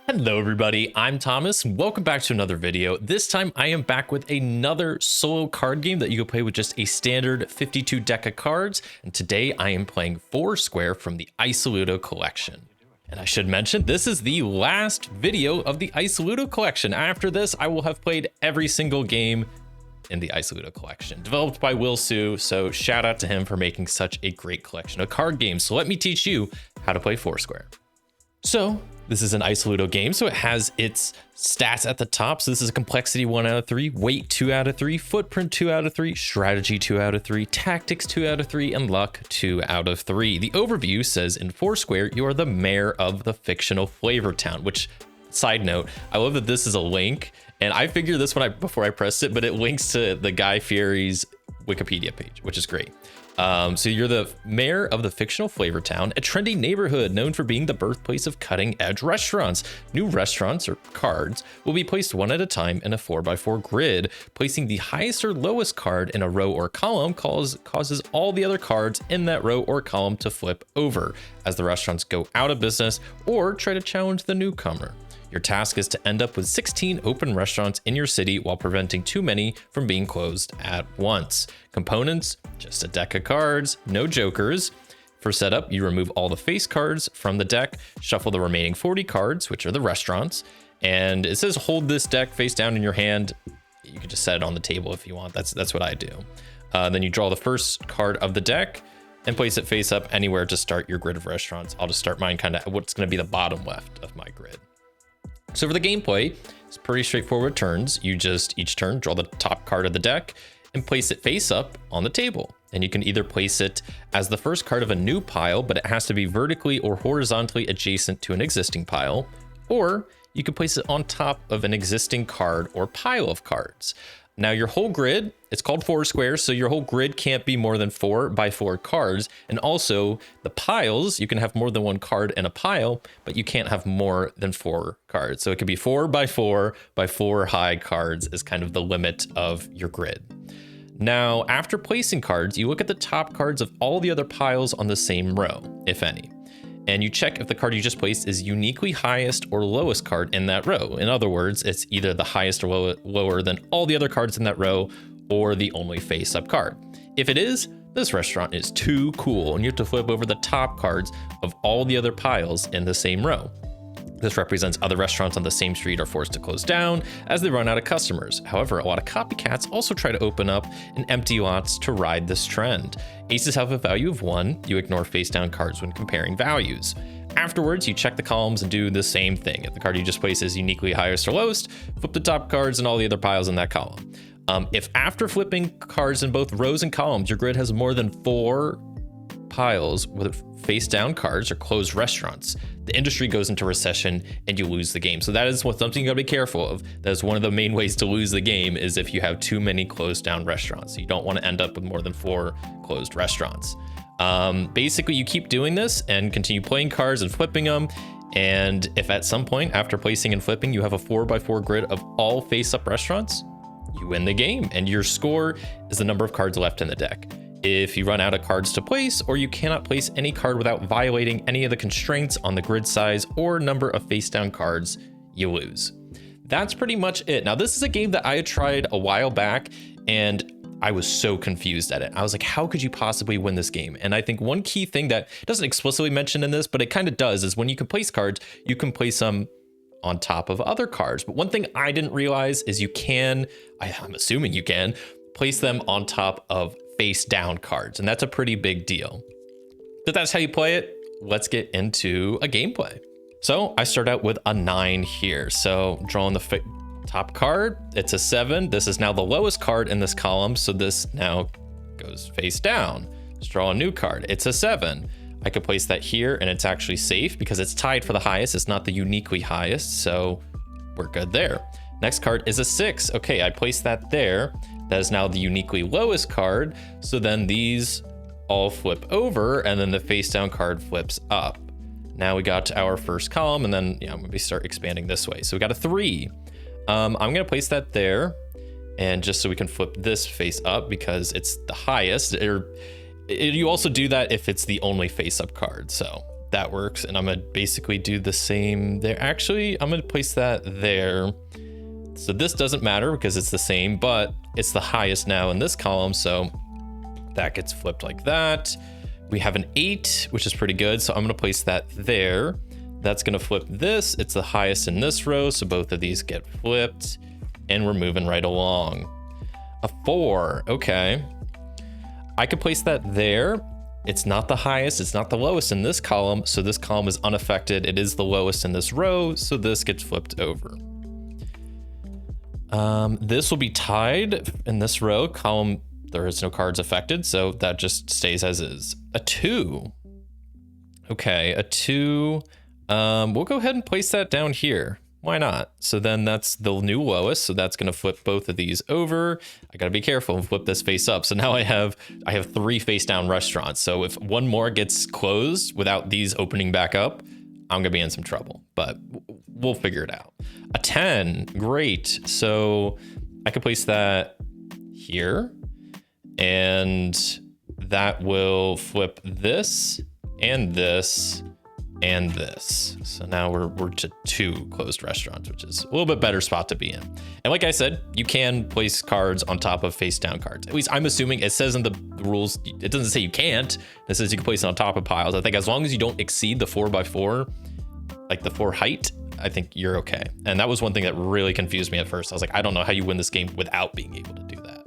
Hello everybody, I'm Thomas. Welcome back to another video. This time I am back with another solo card game that you can play with just a standard 52 deck of cards. And today I am playing Foursquare from the Iceludo collection. And I should mention, this is the last video of the Iceludo collection. After this, I will have played every single game in the Iceludo collection, developed by Will Su. So shout out to him for making such a great collection of card games. So let me teach you how to play Foursquare. So this is an Iceludo game, so it has its stats at the top. So this is a complexity 1 out of 3, weight 2 out of 3, footprint 2 out of 3, strategy 2 out of 3, tactics 2 out of 3, and luck 2 out of 3. The overview says in Foursquare, you are the mayor of the fictional Flavortown, which, side note, I love that this is a link. And I figured this before I pressed it, but it links to the Guy Fieri's Wikipedia page, which is great. So you're the mayor of the fictional Flavortown, a trendy neighborhood known for being the birthplace of cutting-edge restaurants. New restaurants, or cards, will be placed one at a time in a 4x4 grid. Placing the highest or lowest card in a row or column causes all the other cards in that row or column to flip over as the restaurants go out of business or try to challenge the newcomer. Your task is to end up with 16 open restaurants in your city while preventing too many from being closed at once. Components, just a deck of cards, no jokers. For setup, you remove all the face cards from the deck, shuffle the remaining 40 cards, which are the restaurants, and it says hold this deck face down in your hand. You can just set it on the table if you want. That's what I do. Then you draw the first card of the deck and place it face up anywhere to start your grid of restaurants. I'll just start mine kind of what's going to be the bottom left of my grid. So for the gameplay, it's pretty straightforward turns. You just each turn draw the top card of the deck and place it face up on the table. And you can either place it as the first card of a new pile, but it has to be vertically or horizontally adjacent to an existing pile, or you can place it on top of an existing card or pile of cards. Now your whole grid, it's called Foursquare, so your whole grid can't be more than 4x4 cards. And also the piles, you can have more than one card in a pile, but you can't have more than 4 cards. So it could be 4x4 by 4 high cards is kind of the limit of your grid. Now, after placing cards, you look at the top cards of all the other piles on the same row, if any. And you check if the card you just placed is uniquely highest or lowest card in that row. In other words, it's either the highest or lower than all the other cards in that row, or the only face-up card. If it is, this restaurant is too cool, and you have to flip over the top cards of all the other piles in the same row. This represents other restaurants on the same street are forced to close down as they run out of customers. However, a lot of copycats also try to open up and empty lots to ride this trend. Aces have a value of 1. You ignore face down cards when comparing values. Afterwards, you check the columns and do the same thing. If the card you just placed is uniquely highest or lowest, flip the top cards and all the other piles in that column. If after flipping cards in both rows and columns, your grid has more than 4 piles with face down cards or closed restaurants, the industry goes into recession and you lose the game. So that is something you gotta be careful of. That is one of the main ways to lose the game, is if you have too many closed down restaurants. So you don't want to end up with more than 4 closed restaurants. Basically, you keep doing this and continue playing cards and flipping them. And if at some point after placing and flipping, you have a 4x4 grid of all face up restaurants, you win the game, and your score is the number of cards left in the deck. If you run out of cards to place, or you cannot place any card without violating any of the constraints on the grid size or number of face down cards, you lose. That's pretty much it. Now, this is a game that I had tried a while back, and I was so confused at it. I was like, how could you possibly win this game? And I think one key thing that doesn't explicitly mention in this, but it kind of does, is when you can place cards, you can place them on top of other cards. But one thing I didn't realize is you can, I'm assuming you can, place them on top of face down cards, and that's a pretty big deal. But that's how you play it. Let's get into a gameplay. So I start out with a 9 here. So drawing the top card, it's a 7. This is now the lowest card in this column, so this now goes face down. Let's draw a new card. It's a 7. I could place that here, and it's actually safe because it's tied for the highest. It's not the uniquely highest, so we're good there. Next card is a 6. Okay, I placed that there. That is now the uniquely lowest card. So then these all flip over, and then the face down card flips up. Now we got to our first column, and then I'm gonna start expanding this way. So we got a 3. I'm gonna place that there, and just so we can flip this face up because it's the highest. You also do that if it's the only face up card. So that works. And I'm gonna basically do the same there. Actually, I'm gonna place that there. So this doesn't matter because it's the same, but it's the highest now in this column. So that gets flipped like that. We have an 8, which is pretty good. So I'm gonna place that there. That's gonna flip this. It's the highest in this row. So both of these get flipped and we're moving right along. A 4, okay. I could place that there. It's not the highest, it's not the lowest in this column. So this column is unaffected. It is the lowest in this row. So this gets flipped over. This will be tied in this row column. There is no cards affected, so that just stays as is. A 2. Okay, a 2. We'll go ahead and place that down here. Why not? So then that's the new lowest. So that's going to flip both of these over. I got to be careful and flip this face up. So now I have 3 face down restaurants. So if one more gets closed without these opening back up, I'm going to be in some trouble, but we'll figure it out. A 10. Great. So I could place that here and that will flip this and this and this. So now we're to 2 closed restaurants, which is a little bit better spot to be in. And like I said, you can place cards on top of face down cards. At least I'm assuming it says in the rules, it doesn't say you can't. It says you can place it on top of piles. I think as long as you don't exceed the 4x4, like the 4 height, I think you're okay. And that was one thing that really confused me at first. I was like, I don't know how you win this game without being able to do that.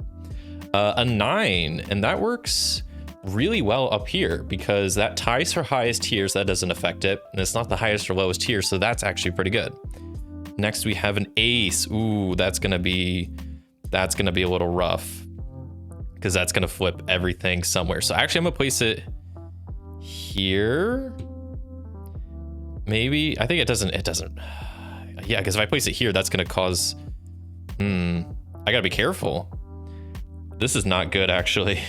A 9, and that works really well up here because that ties for highest here, so that doesn't affect it. And it's not the highest or lowest here, so that's actually pretty good. Next, we have an ace. Ooh, that's gonna be a little rough because that's gonna flip everything somewhere. So actually, I'm gonna place it here. Maybe, I think it doesn't. Yeah, because if I place it here, that's gonna cause, I gotta be careful. This is not good, actually.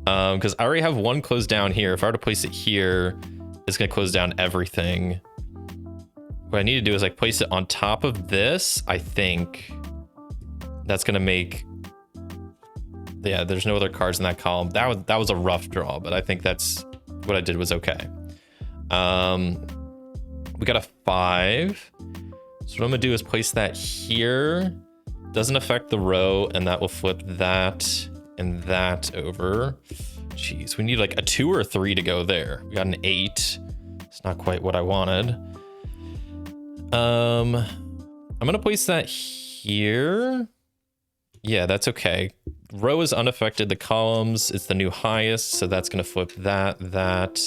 Because I already have one closed down here. If I were to place it here, it's gonna close down everything. What I need to do is like place it on top of this. I think that's gonna make, yeah, there's no other cards in that column. That was a rough draw, but I think that's what I did was okay. We got a 5. So what I'm gonna do is place that here. Doesn't affect the row, and that will flip that and that over. Jeez, we need like a 2 or a 3 to go there. We got an 8. It's not quite what I wanted. I'm gonna place that here. Yeah, that's okay. Row is unaffected. The columns, it's the new highest, so that's gonna flip that, that,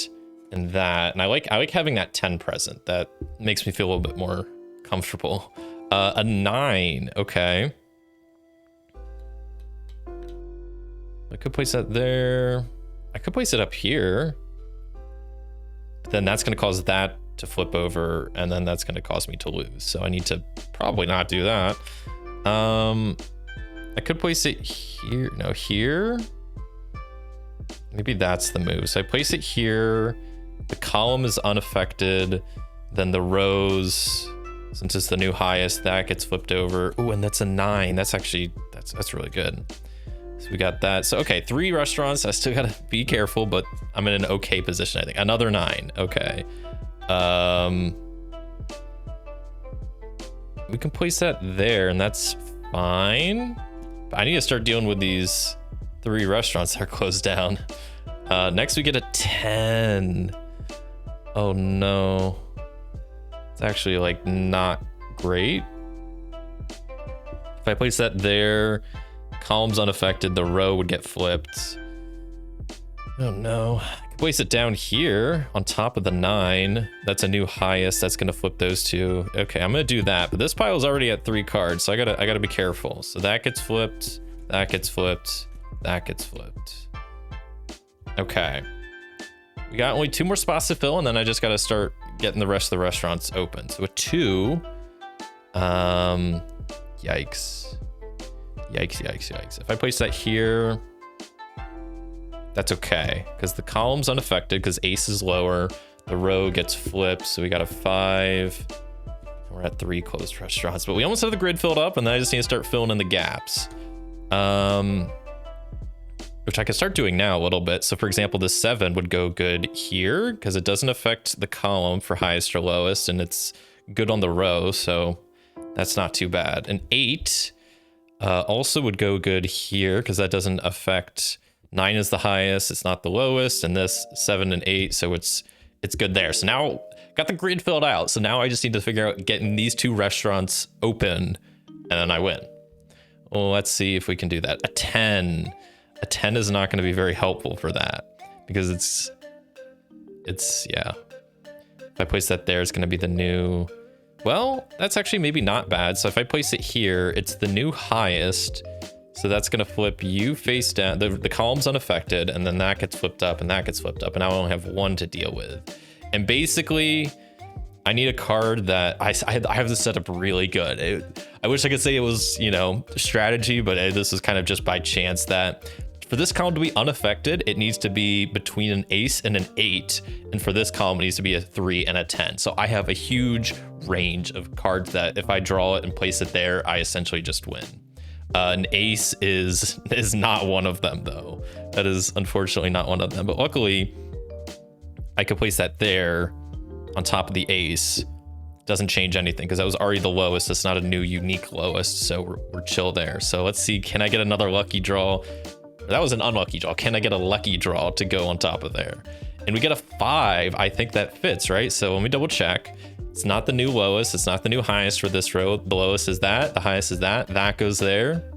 and that. And I like having that 10 present. That makes me feel a little bit more comfortable. A 9, okay. I could place that there. I could place it up here. But then that's gonna cause that to flip over, and then that's gonna cause me to lose. So I need to probably not do that. I could place it here, no, here. Maybe that's the move. So I place it here. The column is unaffected. Then the rows, since it's the new highest, that gets flipped over. Oh, and that's a 9. That's actually, that's really good. So we got that. So, okay, 3 restaurants. I still gotta be careful, but I'm in an okay position, I think. Another 9, okay. We can place that there, and that's fine. But I need to start dealing with these 3 restaurants that are closed down. Next, we get a 10. Oh, no. It's actually, like, not great. If I place that there, column's unaffected, the row would get flipped. Oh, no. I can place it down here on top of the 9. That's a new highest. That's going to flip those 2. Okay, I'm going to do that. But this pile is already at 3 cards, so I gotta be careful. So that gets flipped. That gets flipped. That gets flipped. Okay. We got only 2 more spots to fill, and then I just got to start getting the rest of the restaurants open. So a 2. Yikes. Yikes, yikes, yikes. If I place that here, that's okay, because the column's unaffected, because ace is lower. The row gets flipped, so we got a 5. We're at 3 closed restaurants, but we almost have the grid filled up, and then I just need to start filling in the gaps. which I can start doing now a little bit. So for example, the 7 would go good here because it doesn't affect the column for highest or lowest, and it's good on the row, so that's not too bad. An 8 also would go good here because that doesn't affect, 9 is the highest, it's not the lowest, and this 7 and 8, so it's good there. So now got the grid filled out. So now I just need to figure out getting these 2 restaurants open, and then I win. Well, let's see if we can do that. A 10 is not going to be very helpful for that because it's yeah. If I place that there, it's going to be the new. Well, that's actually maybe not bad. So if I place it here, it's the new highest. So that's going to flip you face down. The column's unaffected, and then that gets flipped up, and that gets flipped up, and now I only have 1 to deal with. And basically, I need a card that I have this set up really good. I wish I could say it was, you know, strategy, but this is kind of just by chance that for this column to be unaffected, it needs to be between an ace and an 8. And for this column, it needs to be a 3 and a 10. So I have a huge range of cards that if I draw it and place it there, I essentially just win. An ace is not one of them, though. That is unfortunately not one of them. But luckily, I could place that there on top of the ace. Doesn't change anything because that was already the lowest. It's not a new unique lowest, so we're chill there. So let's see, can I get another lucky draw? That was an unlucky draw. Can I get a lucky draw to go on top of there? And we get a 5. I think that fits, right? So let me double check. It's not the new lowest. It's not the new highest for this row. The lowest is that. The highest is that. That goes there.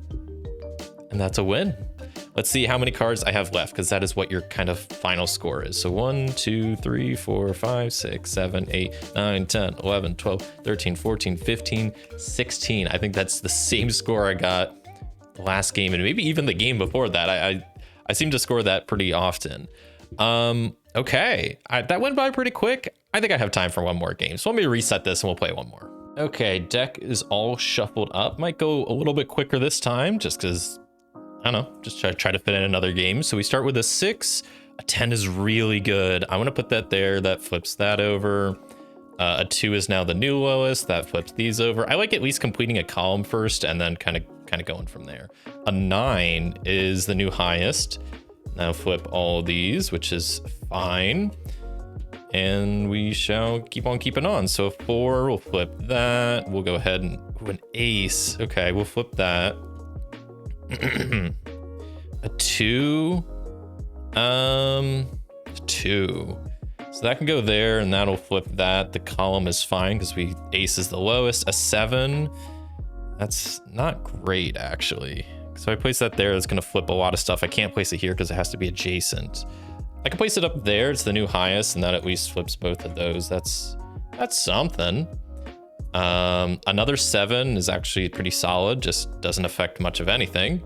And that's a win. Let's see how many cards I have left, because that is what your kind of final score is. So 1, 2, 3, 4, 5, 6, 7, 8, 9, 10, 11, 12, 13, 14, 15, 16. I think that's the same score I got the last game, and maybe even the game before that. I seem to score that pretty often. Okay, that went by pretty quick. I think I have time for one more game. So let me reset this and we'll play one more. Okay, deck is all shuffled up. Might go a little bit quicker this time just because, I don't know, just try to fit in another game. So we start with a 6. A 10 is really good. I want to put that there. That flips that over. A 2 is now the new lowest. That flips these over. I like at least completing a column first and then kind of going from there. A 9 is the new highest. Now flip all these, which is fine. And we shall keep on keeping on. So a 4, we'll flip that. We'll go ahead and an ace. Okay, we'll flip that. A 2. 2. So that can go there, and that'll flip that. The column is fine because ace is the lowest. A 7. That's not great, actually. So I place that there. It's going to flip a lot of stuff. I can't place it here because it has to be adjacent. I can place it up there. It's the new highest, and that at least flips both of those. That's something. Another 7 is actually pretty solid. Just doesn't affect much of anything.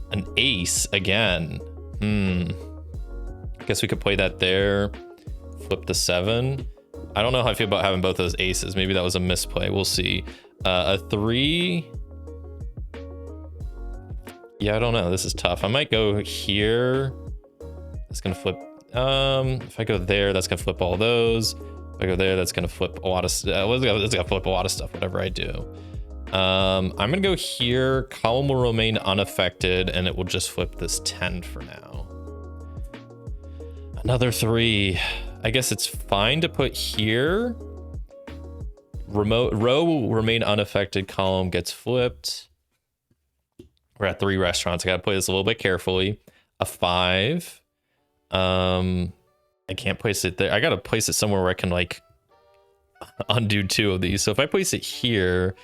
An ace again. I guess we could play that there. Flip the 7. I don't know how I feel about having both those aces. Maybe that was a misplay. We'll see. A 3. Yeah, I don't know. This is tough. I might go here. That's gonna flip. If I go there, that's gonna flip all those. If I go there, that's gonna flip a lot of. It's gonna flip a lot of stuff. Whatever I do. I'm gonna go here. Column will remain unaffected, and it will just flip this 10 for now. Another 3. I guess it's fine to put here. Row will remain unaffected. Column gets flipped. We're at 3 restaurants. I gotta play this a little bit carefully. A 5. I can't place it there. I gotta place it somewhere where I can like undo 2 of these. So if I place it here,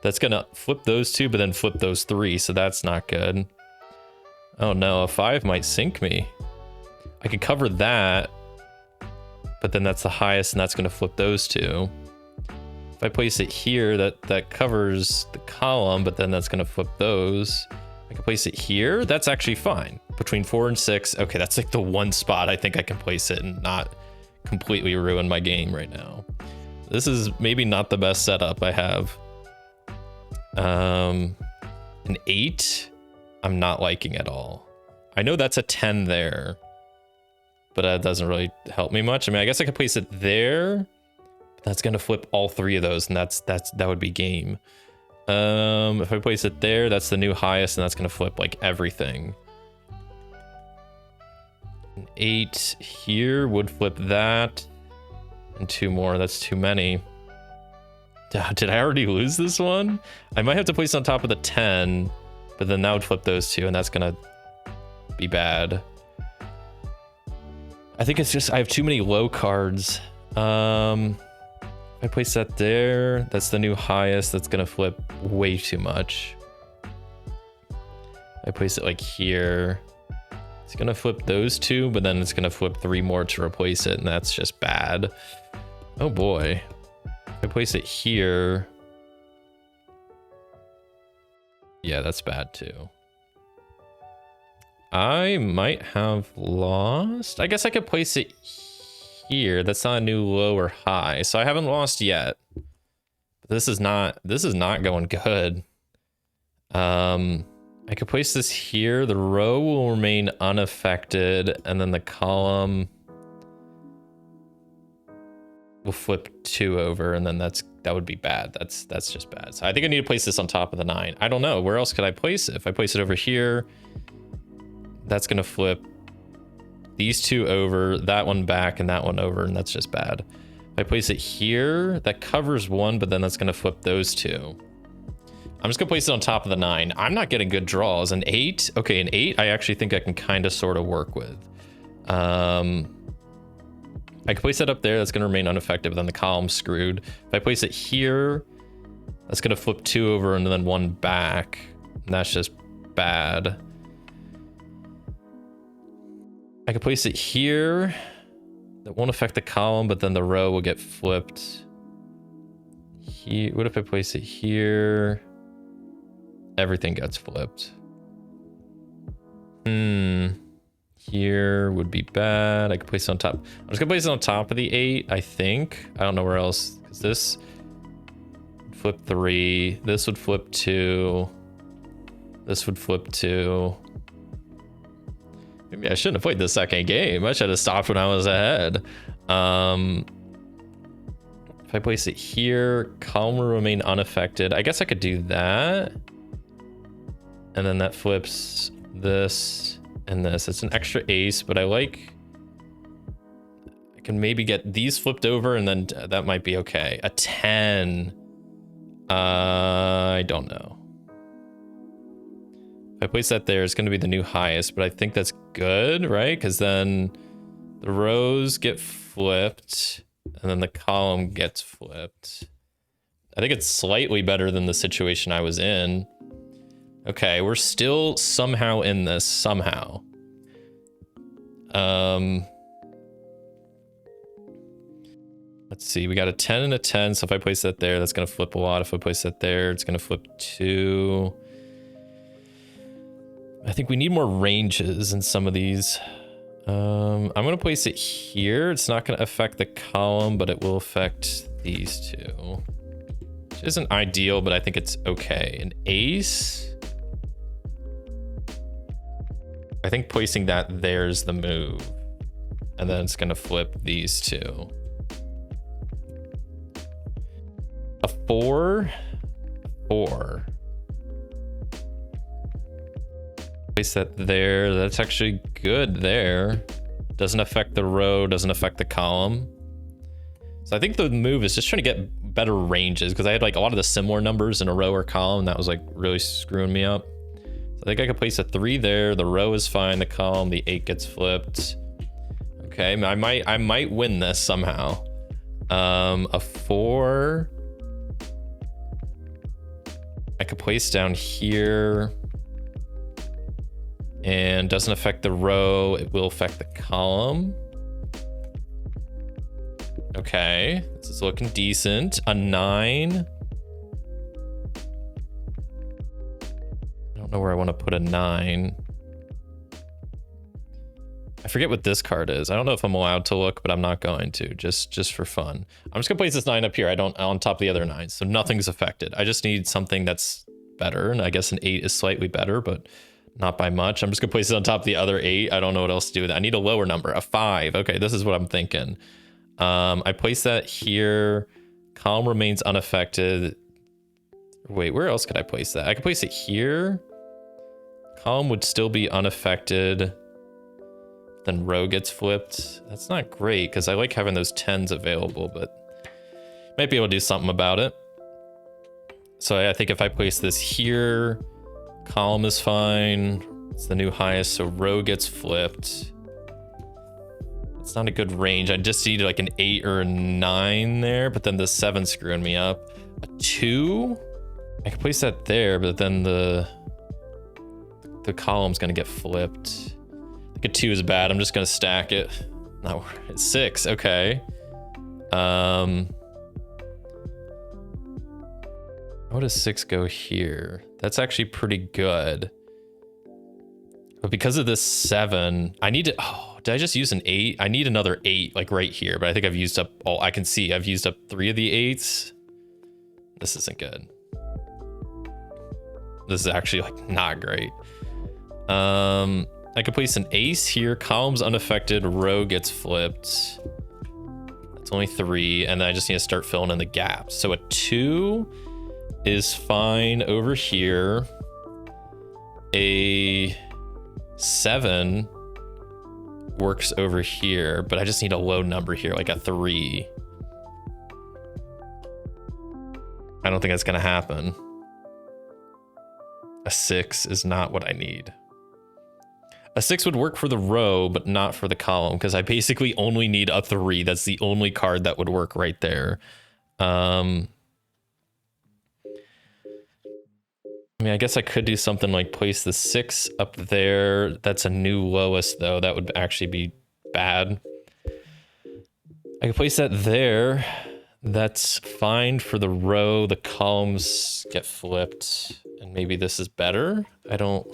that's gonna flip those 2, but then flip those 3. So that's not good. Oh no, a 5 might sink me. I could cover that, but then that's the highest, and that's gonna flip those 2. If I place it here, that covers the column, but then that's gonna flip those. I can place it here. That's actually fine. Between 4 and 6. Okay, that's like the one spot I think I can place it and not completely ruin my game right now. This is maybe not the best setup I have. An 8, I'm not liking at all. I know that's a 10 there, but that doesn't really help me much. I mean, I guess I could place it there. That's gonna flip all 3 of those, and that would be game. If I place it there, that's the new highest, and that's gonna flip like everything. An 8 here would flip that. And 2 more. That's too many. Did I already lose this one? I might have to place it on top of the 10, but then that would flip those 2, and that's gonna be bad. I think it's just I have too many low cards. I place that there. That's the new highest. That's gonna flip way too much. I place it like here. It's gonna flip those 2, but then it's gonna flip 3 more to replace it, and that's just bad. Oh boy. If I place it here. Yeah, that's bad too. I might have lost. I guess I could place it here. That's not a new low or high, so I haven't lost yet. But this is not going good. I could place this here. The row will remain unaffected, and then the column will flip 2 over, and then that would be bad. That's just bad. So I think I need to place this on top of the 9. I don't know. Where else could I place it? If I place it over here, that's going to flip these 2 over, that one back, and that one over, and that's just bad. If I place it here, that covers 1, but then that's going to flip those 2. I'm just going to place it on top of the 9. I'm not getting good draws. An 8? Okay, an 8 I actually think I can kind of sort of work with. I can place that up there. That's going to remain unaffected, but then the column's screwed. If I place it here, that's going to flip 2 over and then 1 back. And that's just bad. I could place it here. That won't affect the column, but then the row will get flipped. Here. What if I place it here? Everything gets flipped. Here would be bad. I could place it on top. I'm just gonna place it on top of the 8, I think. I don't know where else. Because this would flip 3. This would flip 2. This would flip 2. Maybe I shouldn't have played the second game. I should have stopped when I was ahead. If I place it here, column will remain unaffected. I guess I could do that. And then that flips this and this. It's an extra ace, but I can maybe get these flipped over, and then that might be okay. A 10. I don't know. If I place that there, it's going to be the new highest, but I think that's good, right? Because then the rows get flipped, and then the column gets flipped. I think it's slightly better than the situation I was in. Okay, we're still somehow in this, somehow. Let's see, we got a 10 and a 10, so if I place that there, that's gonna flip a lot. If I place that there, it's gonna flip 2. I think we need more ranges in some of these. I'm gonna place it here. It's not gonna affect the column, but it will affect these 2. Which isn't ideal, but I think it's okay. An ace. I think placing that there's the move. And then it's gonna flip these 2. A 4. 4. Place that there. That's actually good there. Doesn't affect the row, doesn't affect the column. So I think the move is just trying to get better ranges, because I had like a lot of the similar numbers in a row or column. That was like really screwing me up. So I think I could place a 3 there. The row is fine. The column, the 8 gets flipped. Okay, I might win this somehow. A 4. I could place down here. And doesn't affect the row. It will affect the column. Okay, this is looking decent. A 9. I don't know where I want to put a 9. I forget what this card is. I don't know if I'm allowed to look, but I'm not going to, just for fun. I'm just gonna place this 9 up here. On top of the other 9s, so nothing's affected. I just need something that's better, and I guess an 8 is slightly better, but not by much. I'm just gonna place it on top of the other 8. I don't know what else to do with it. I need a lower number, a 5. Okay, this is what I'm thinking. I place that here. Column remains unaffected. Wait, where else could I place that? I could place it here. Column would still be unaffected. then row gets flipped. That's not great because I like having those 10s available, but might be able to do something about it. So I think if I place this here, column is fine. It's the new highest, so row gets flipped. It's not a good range. I just need like an 8 or a 9 there, but then the 7's screwing me up. A 2, I can place that there, but then the column's gonna get flipped. I think a 2 is bad. I'm just gonna stack it. No, it's 6. Okay. How does 6 go here? That's actually pretty good. But because of this 7, I need to, oh, did I just use an 8? I need another 8 like right here, but I think I've used up all, I can see I've used up 3 of the 8s. This isn't good. This is actually like not great. I could place an ace here, column's unaffected, row gets flipped. That's only 3, and then I just need to start filling in the gaps. So a 2 is fine over here. A 7 works over here, but I just need a low number here, like a 3. I don't think that's gonna happen. A 6 is not what I need. A 6 would work for the row, but not for the column, because I basically only need a 3. That's the only card that would work right there. I mean, I guess I could do something like place the 6 up there. That's a new lowest, though. That would actually be bad. I could place that there. That's fine for the row. The columns get flipped, and maybe this is better. I don't...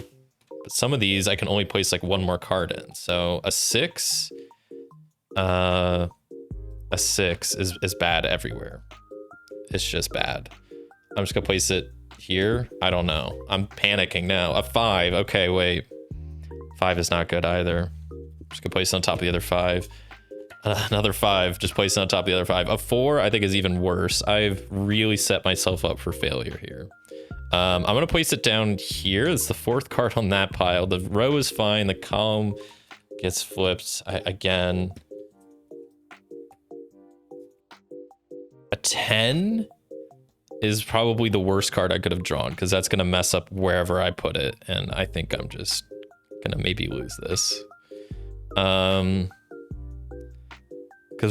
But some of these I can only place like one more card in. So a 6... a 6 is bad everywhere. It's just bad. I'm just gonna place it here. I don't know. I'm panicking now. A 5. Okay, wait. 5 is not good either. Just gonna place it on top of the other 5. Another 5. Just place it on top of the other 5. A 4 I think is even worse. I've really set myself up for failure here. I'm gonna place it down here. It's the 4th card on that pile. The row is fine. The column gets flipped. Again. A 10 is probably the worst card I could have drawn, because that's going to mess up wherever I put it, and I think I'm just going to maybe lose this. Because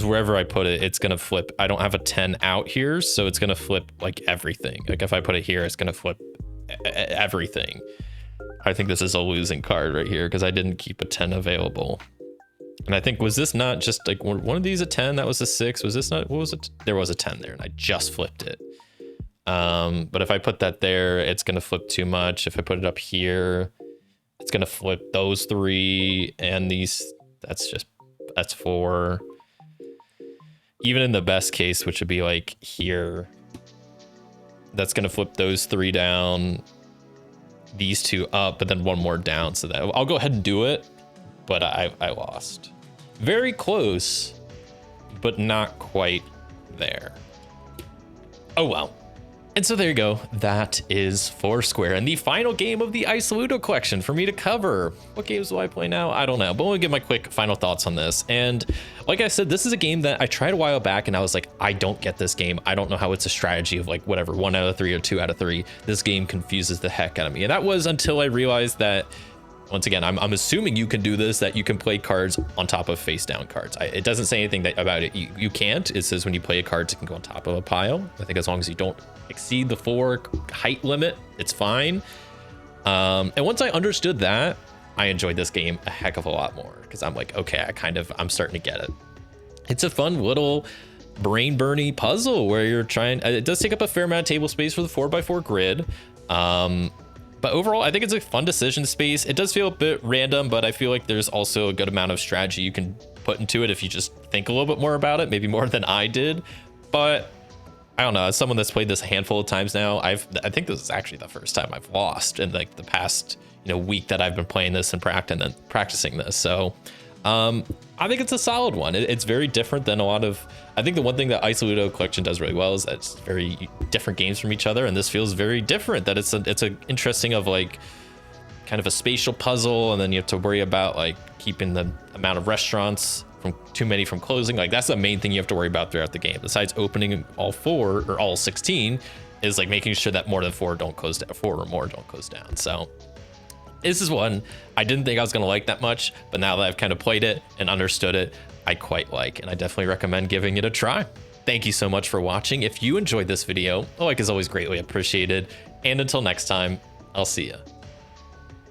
wherever I put it, it's going to flip. I don't have a 10 out here, so it's going to flip like everything. Like if I put it here, it's going to flip everything. I think this is a losing card right here, because I didn't keep a 10 available. And I think, was this not just like one of these a 10? That was a 6. Was this not, what was it? There was a 10 there, and I just flipped it. But if I put that there, it's going to flip too much. If I put it up here, it's going to flip those 3 and these. That's 4. Even in the best case, which would be like here, that's going to flip those 3 down, these 2 up, but then 1 more down. So that I'll go ahead and do it, but I lost. Very close, but not quite there. Oh well. And so there you go. That is Foursquare, and the final game of the Isoludo collection for me to cover. What games do I play now? I don't know, but I'm gonna give my quick final thoughts on this. And like I said, this is a game that I tried a while back, and I was like, I don't get this game. I don't know how it's a strategy of like whatever, 1 out of 3 or 2 out of 3. This game confuses the heck out of me. And that was until I realized that, once again, I'm assuming you can do this, that you can play cards on top of face down cards. It doesn't say anything about it. You can't. It says when you play a card, it can go on top of a pile. I think as long as you don't exceed the 4 height limit, it's fine. And once I understood that, I enjoyed this game a heck of a lot more, because I'm like, okay, I'm starting to get it. It's a fun little brain burny puzzle where you're trying, it does take up a fair amount of table space for the 4x4 grid. But overall, I think it's a fun decision space. It does feel a bit random, but I feel like there's also a good amount of strategy you can put into it if you just think a little bit more about it, maybe more than I did. But I don't know, as someone that's played this a handful of times now, I think this is actually the first time I've lost in like the past, week that I've been playing this and practicing this. So I think it's a solid one. It's very different than a lot of, I think the one thing that Isoludo collection does really well is that it's very different games from each other, and this feels very different. That it's a interesting of like, kind of a spatial puzzle, and then you have to worry about like keeping the amount of restaurants from too many from closing. Like that's the main thing you have to worry about throughout the game. Besides opening all 4 or all 16, is like making sure that more than 4 don't close down, 4 or more don't close down. So this is one I didn't think I was gonna like that much, but now that I've kind of played it and understood it, I quite like, and I definitely recommend giving it a try. Thank you so much for watching. If you enjoyed this video, a like is always greatly appreciated. And until next time, I'll see ya.